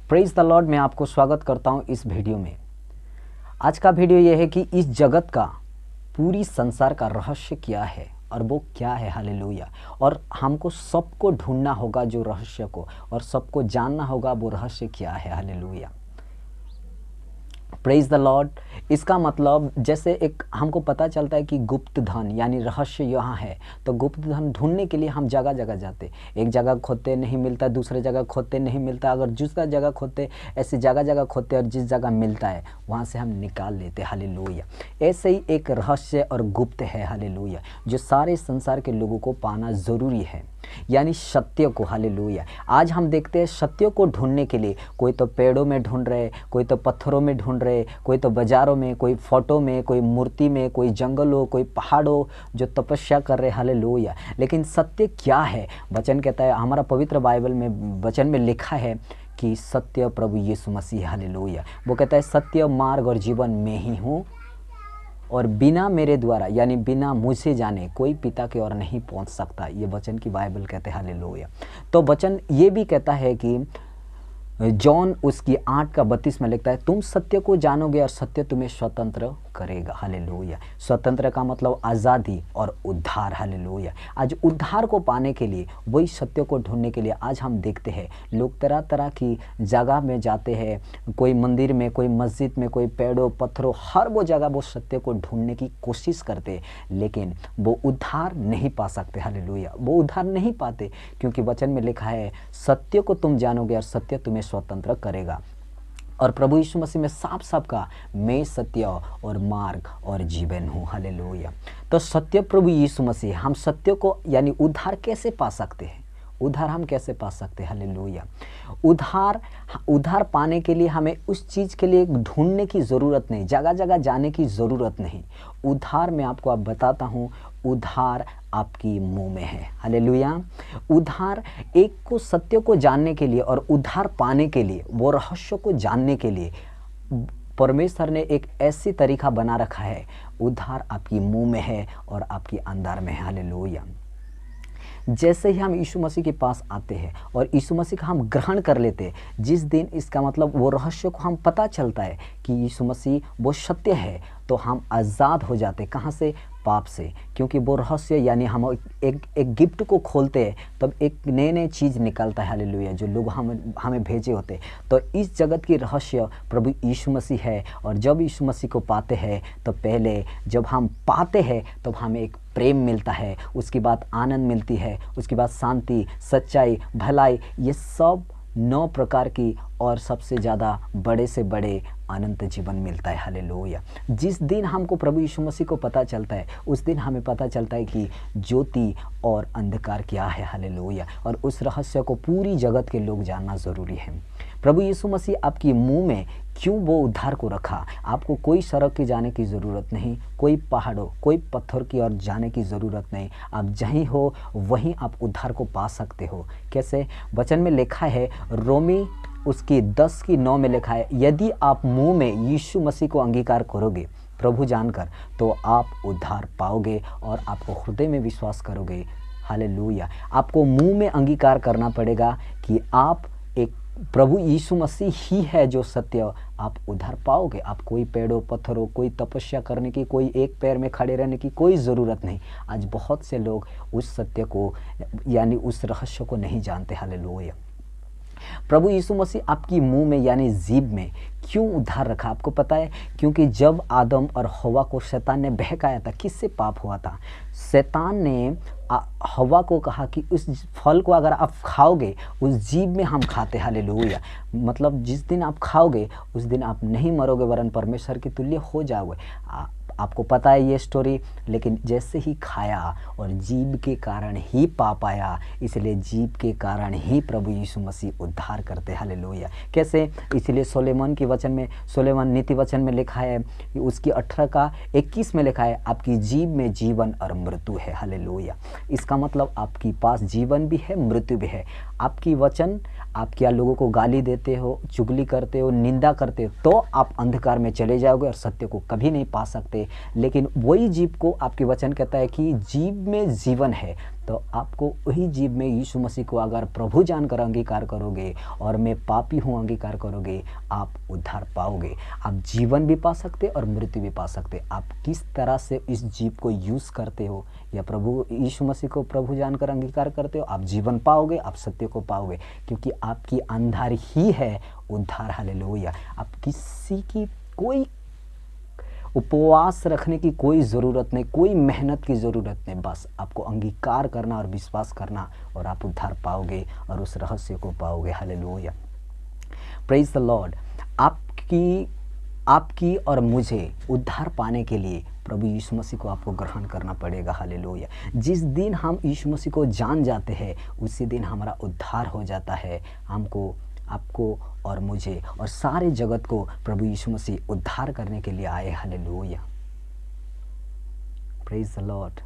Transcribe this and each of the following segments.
Praise the Lord. मैं आपको स्वागत करता हूं इस वीडियो में। आज का वीडियो यह है कि इस जगत का, पूरी संसार का रहस्य क्या है और वो क्या है। हालेलुया। और हमको सबको ढूंढना होगा जो रहस्य को, और सबको जानना होगा वो रहस्य क्या है। हालेलुया। Praise the Lord. इसका मतलब जैसे एक हमको पता चलता है कि गुप्त धन यानी रहस्य यहाँ है, तो गुप्त धन ढूंढने के लिए हम जगह जगह जाते। एक जगह खोदते नहीं मिलता, दूसरे जगह खोदते नहीं मिलता, अगर दूसरा जगह खोदते, ऐसे जगह जगह खोदते और जिस जगह मिलता है वहाँ से हम निकाल लेते। हालेलुया। ऐसे ही एक रहस्य और गुप्त है, हालेलुया, जो सारे संसार के लोगों को पाना ज़रूरी है, यानी सत्य को। हालेलुया। आज हम देखते हैं सत्य को ढूंढने के लिए कोई तो पेड़ों में ढूंढ रहे, कोई तो पत्थरों में ढूंढ रहे, कोई तो बाजारों में, कोई फोटो में, कोई मूर्ति में, कोई जंगलों, कोई पहाड़ों जो तपस्या कर रहे। हालेलुया। लेकिन सत्य क्या है? वचन कहता है, हमारा पवित्र बाइबल में वचन में लिखा है कि सत्य प्रभु यीशु मसीह। हालेलुया। वो कहता है सत्य, मार्ग और जीवन में ही हूँ, और बिना मेरे द्वारा यानी बिना मुझे जाने कोई पिता की ओर नहीं पहुंच सकता। ये वचन की बाइबल कहते हैं। हालेलुया। तो वचन ये भी कहता है कि जॉन उसकी 8:32 में लिखता है, तुम सत्य को जानोगे और सत्य तुम्हें स्वतंत्र करेगा। हालेलुया। स्वतंत्र का मतलब आज़ादी और उद्धार। हालेलुया। आज उद्धार को पाने के लिए, वही सत्य को ढूंढने के लिए आज हम देखते हैं लोग तरह तरह की जगह में जाते हैं, कोई मंदिर में, कोई मस्जिद में, कोई पेड़ों पत्थरों, हर वो जगह वो सत्य को ढूंढने की कोशिश करते, लेकिन वो उद्धार नहीं पा सकते। हालेलुया। वो उद्धार नहीं पाते क्योंकि वचन में लिखा है सत्य को तुम जानोगे और सत्य तुम्हें स्वतंत्र करेगा। और प्रभु यीशु मसीह में साफ साफ कहा, मैं सत्य और मार्ग और जीवन हूँ। हालेलुया। तो सत्य प्रभु यीशु मसीह। हम सत्य को यानी उद्धार कैसे पा सकते हैं? उद्धार हम कैसे पा सकते हैं? हालेलुया। उद्धार पाने के लिए हमें उस चीज़ के लिए ढूंढने की ज़रूरत नहीं, जगह जगह जाने की ज़रूरत नहीं। उद्धार मैं आपको अब बताता हूँ, उद्धार आपकी मुंह में है। हालेलुया। उद्धार एक को सत्य को जानने के लिए और उद्धार पाने के लिए, वो रहस्य को जानने के लिए परमेश्वर ने एक ऐसी तरीका बना रखा है। उद्धार आपकी मुंह में है और आपकी अंदर में है। हालेलुया। जैसे ही हम यीशु मसीह के पास आते हैं और यीशु मसीह का हम ग्रहण कर लेते हैं, जिस दिन इसका मतलब वो रहस्य को हम पता चलता है कि यीशु मसीह वो सत्य है, तो हम आज़ाद हो जाते हैं। कहाँ से? पाप से। क्योंकि वो रहस्य यानी हम एक गिफ्ट को खोलते हैं, तब एक नए नए चीज़ निकलता है। हालेलुया। जो लोग हमें भेजे होते। तो इस जगत की रहस्य प्रभु यीशु मसीह है। और जब यीशु मसीह को पाते हैं, तो पहले जब हम पाते हैं तो हमें एक प्रेम मिलता है, उसके बाद आनंद मिलती है, उसके बाद शांति, सच्चाई, भलाई, ये सब 9 प्रकार की और सबसे ज़्यादा बड़े से बड़े अनंत जीवन मिलता है। हालेलुया। जिस दिन हमको प्रभु यीशु मसीह को पता चलता है, उस दिन हमें पता चलता है कि ज्योति और अंधकार क्या है। हालेलुया। और उस रहस्य को पूरी जगत के लोग जानना ज़रूरी है। प्रभु यीशु मसीह आपकी मुंह में क्यों वो उद्धार को रखा? आपको कोई सड़क की जाने की ज़रूरत नहीं, कोई पहाड़ों, कोई पत्थर की ओर जाने की ज़रूरत नहीं। आप जहीं हो वहीं आप उद्धार को पा सकते हो। कैसे? वचन में लिखा है, रोमी उसकी 10:9 में लिखा है, यदि आप मुंह में यीशु मसीह को अंगीकार करोगे प्रभु जानकर, तो आप उद्धार पाओगे और आपको हृदय में विश्वास करोगे। हालेलुया। आपको मुंह में अंगीकार करना पड़ेगा कि आप एक प्रभु यीशु मसीह ही है जो सत्य, आप उद्धार पाओगे। आप कोई पेड़ों पत्थरों, कोई तपस्या करने की, कोई एक पैर में खड़े रहने की कोई ज़रूरत नहीं। आज बहुत से लोग उस सत्य को यानी उस रहस्य को नहीं जानते। हालेलुया। प्रभु यीशु मसीह आपकी मुंह में यानी जीभ में क्यों उद्धार रखा? आपको पता है? क्योंकि जब आदम और हवा को शैतान ने बहकाया था, किससे पाप हुआ था? शैतान ने हवा को कहा कि उस फल को अगर आप खाओगे, उस जीभ में हम खाते। हालेलुया। मतलब जिस दिन आप खाओगे उस दिन आप नहीं मरोगे, वरन परमेश्वर के तुल्य हो जाओगे। आपको पता है ये स्टोरी। लेकिन जैसे ही खाया और जीभ के कारण ही पाप आया, इसलिए जीभ के कारण ही प्रभु यीशु मसीह उद्धार करते। हालेलुया। कैसे? इसलिए सोलेमन की वचन में, सोलेमन नीति वचन में लिखा है कि उसकी 18:21 में लिखा है, आपकी जीभ में जीवन और मृत्यु है। हालेलुया। इसका मतलब आपके पास जीवन भी है, मृत्यु भी है। आपकी वचन, आप क्या लोगों को गाली देते हो, चुगली करते हो, निंदा करते हो, तो आप अंधकार में चले जाओगे और सत्य को कभी नहीं पा सकते। लेकिन वही जीव को आपके वचन कहता है कि जीव में जीवन है, तो आपको वही जीव में यीशु मसीह को अगर प्रभु जानकर अंगीकार करोगे और मैं पापी हूँ अंगीकार करोगे, आप उद्धार पाओगे। आप जीवन भी पा सकते और मृत्यु भी पा सकते। आप किस तरह से इस जीव को यूज़ करते हो, या प्रभु यीशु मसीह को प्रभु जानकर अंगीकार करते हो, आप जीवन पाओगे, आप सत्य को पाओगे, क्योंकि आपकी अंधार ही है उद्धार। हालेलुया। आप किसी की कोई उपवास रखने की कोई ज़रूरत नहीं, कोई मेहनत की ज़रूरत नहीं, बस आपको अंगीकार करना और विश्वास करना और आप उद्धार पाओगे और उस रहस्य को पाओगे। Hallelujah, praise the Lord. आपकी और मुझे उद्धार पाने के लिए प्रभु यीशु मसीह को आपको ग्रहण करना पड़ेगा। हालेलुया। जिस दिन हम यीशु मसीह को जान जाते हैं उसी दिन हमारा उद्धार हो जाता है। हमको, आपको और मुझे और सारे जगत को प्रभु यीशु मसीह उद्धार करने के लिए आए। Hallelujah, praise the Lord.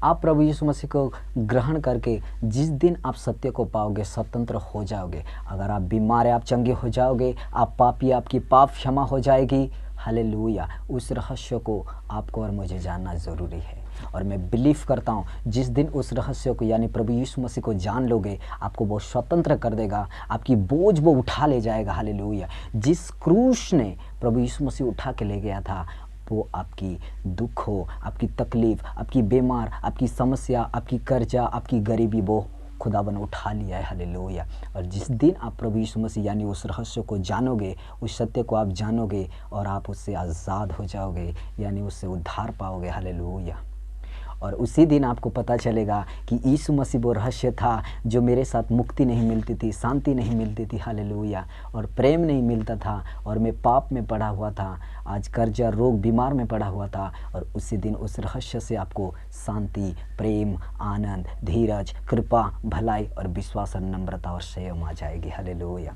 आप प्रभु यीशु मसीह को ग्रहण करके जिस दिन आप सत्य को पाओगे, स्वतंत्र हो जाओगे। अगर आप बीमार है, आप चंगे हो जाओगे। आप पापी, आपकी पाप क्षमा हो जाएगी। हालेलुया। उस रहस्य को आपको और मुझे जानना ज़रूरी है। और मैं बिलीव करता हूँ जिस दिन उस रहस्य को यानी प्रभु यीशु मसीह को जान लोगे, आपको वो स्वतंत्र कर देगा, आपकी बोझ वो उठा ले जाएगा। हालेलुया। जिस क्रूस ने प्रभु यीशु मसीह उठा के ले गया था, वो आपकी दुख हो, आपकी तकलीफ, आपकी बीमार, आपकी समस्या, आपकी कर्जा, आपकी गरीबी, वो खुदावन उठा लिया है। हालेलुया। और जिस दिन आप प्रभु यीशु मसीह यानी उस रहस्य को जानोगे, उस सत्य को आप जानोगे और आप उससे आज़ाद हो जाओगे, यानी उससे उद्धार पाओगे। हालेलुया। और उसी दिन आपको पता चलेगा कि यीशु मसीह वो रहस्य था जो मेरे साथ मुक्ति नहीं मिलती थी, शांति नहीं मिलती थी। हालेलुया। और प्रेम नहीं मिलता था और मैं पाप में पड़ा हुआ था, आज कर्जा, रोग, बीमार में पड़ा हुआ था। और उसी दिन उस रहस्य से आपको शांति, प्रेम, आनंद, धीरज, कृपा, भलाई और विश्वास और नम्रता और संयम आ जाएगी। हालेलुया।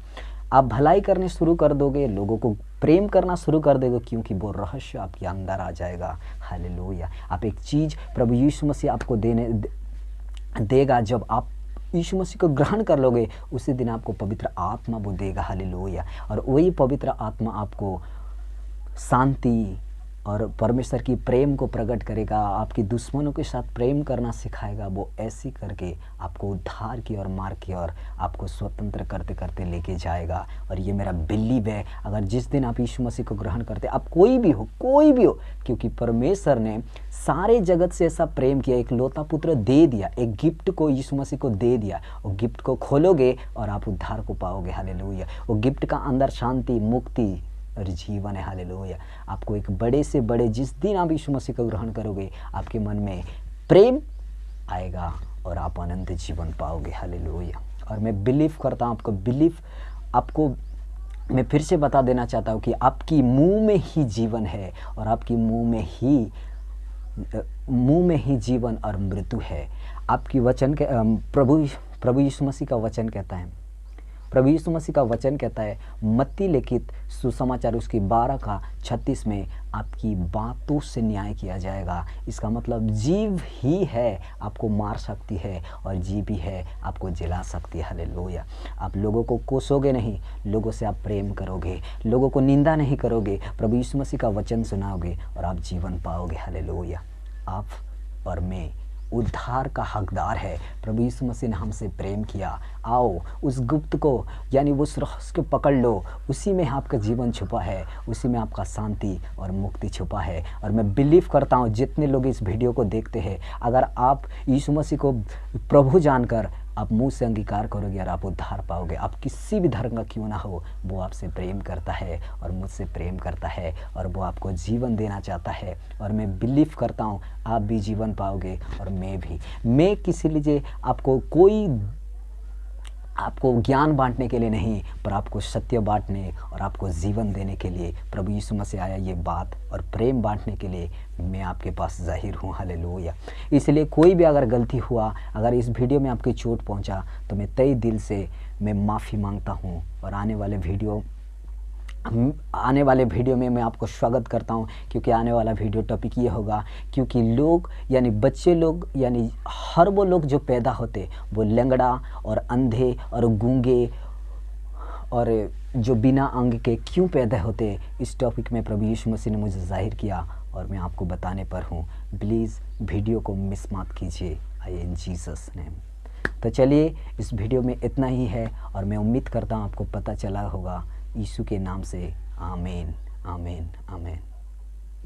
आप भलाई करने शुरू कर दोगे, लोगों को प्रेम करना शुरू कर दोगे, क्योंकि वो रहस्य आपके अंदर आ जाएगा। हालेलुया। आप एक चीज़ प्रभु यीशु मसीह आपको देगा, जब आप यीशु मसीह को ग्रहण कर लोगे, उसी दिन आपको पवित्र आत्मा वो देगा। हालेलुया। और वही पवित्र आत्मा आपको शांति और परमेश्वर की प्रेम को प्रकट करेगा, आपके दुश्मनों के साथ प्रेम करना सिखाएगा। वो ऐसी करके आपको उद्धार की और मार्ग की और आपको स्वतंत्र करते करते लेके जाएगा। और ये मेरा बिलीव है, अगर जिस दिन आप यीशु मसीह को ग्रहण करते, आप कोई भी हो, क्योंकि परमेश्वर ने सारे जगत से ऐसा प्रेम किया, एक लौता पुत्र दे दिया, एक गिफ्ट को यीशु मसीह को दे दिया। वो गिफ्ट को खोलोगे और आप उद्धार को पाओगे। हालेलुया। वो गिफ्ट का अंदर शांति, मुक्ति और जीवन है। हालेलुया। आपको एक बड़े से बड़े, जिस दिन आप यीशु मसीह को ग्रहण करोगे, आपके मन में प्रेम आएगा और आप अनंत जीवन पाओगे। हालेलुया। और मैं बिलीव करता हूँ, आपको मैं फिर से बता देना चाहता हूँ कि आपकी मुंह में ही जीवन है और आपकी मुंह में ही जीवन और मृत्यु है। आपकी वचन के प्रभु यीशु मसीह का वचन कहता है, प्रभु यीशु मसीह का वचन कहता है, मत्ती लिखित सुसमाचार उसकी 12:36 में, आपकी बातों से न्याय किया जाएगा। इसका मतलब जीव ही है आपको मार सकती है और जीव ही है आपको जला सकती है। हालेलुया। आप लोगों को कोसोगे नहीं, लोगों से आप प्रेम करोगे, लोगों को निंदा नहीं करोगे, प्रभु यीशु मसीह का वचन सुनाओगे और आप जीवन पाओगे। हालेलुया। आप और मैं उद्धार का हकदार है। प्रभु यीशु मसीह ने हमसे प्रेम किया। आओ उस गुप्त को यानी उस रहस्य को पकड़ लो, उसी में आपका जीवन छुपा है, उसी में आपका शांति और मुक्ति छुपा है। और मैं बिलीव करता हूँ जितने लोग इस वीडियो को देखते हैं, अगर आप यीशु मसीह को प्रभु जानकर आप मुंह से अंगीकार करोगे और आप उद्धार पाओगे। आप किसी भी धर्म का क्यों ना हो, वो आपसे प्रेम करता है और मुझसे प्रेम करता है और वो आपको जीवन देना चाहता है। और मैं बिलीव करता हूँ आप भी जीवन पाओगे और मैं भी। मैं किसी लिए आपको ज्ञान बांटने के लिए नहीं, पर आपको सत्य बांटने और आपको जीवन देने के लिए प्रभु यीशु मसीह आया। ये बात और प्रेम बांटने के लिए मैं आपके पास ज़ाहिर हूँ। हालेलुया। इसलिए कोई भी अगर गलती हुआ, अगर इस वीडियो में आपकी चोट पहुँचा, तो मैं तहे दिल से मैं माफ़ी मांगता हूँ। और आने वाले वीडियो में मैं आपको स्वागत करता हूं, क्योंकि आने वाला वीडियो टॉपिक ये होगा, क्योंकि लोग यानी बच्चे लोग यानी हर वो लोग जो पैदा होते वो लंगड़ा और अंधे और गूंगे और जो बिना अंग के क्यों पैदा होते, इस टॉपिक में प्रभु यीशु मसीह ने मुझे जाहिर किया और मैं आपको बताने पर हूँ। प्लीज़ वीडियो को मिस मत कीजिए, आई इन जीसस नेम। तो चलिए, इस वीडियो में इतना ही है और मैं उम्मीद करता हूँ आपको पता चला होगा। यीशु के नाम से आमीन, आमीन, आमीन।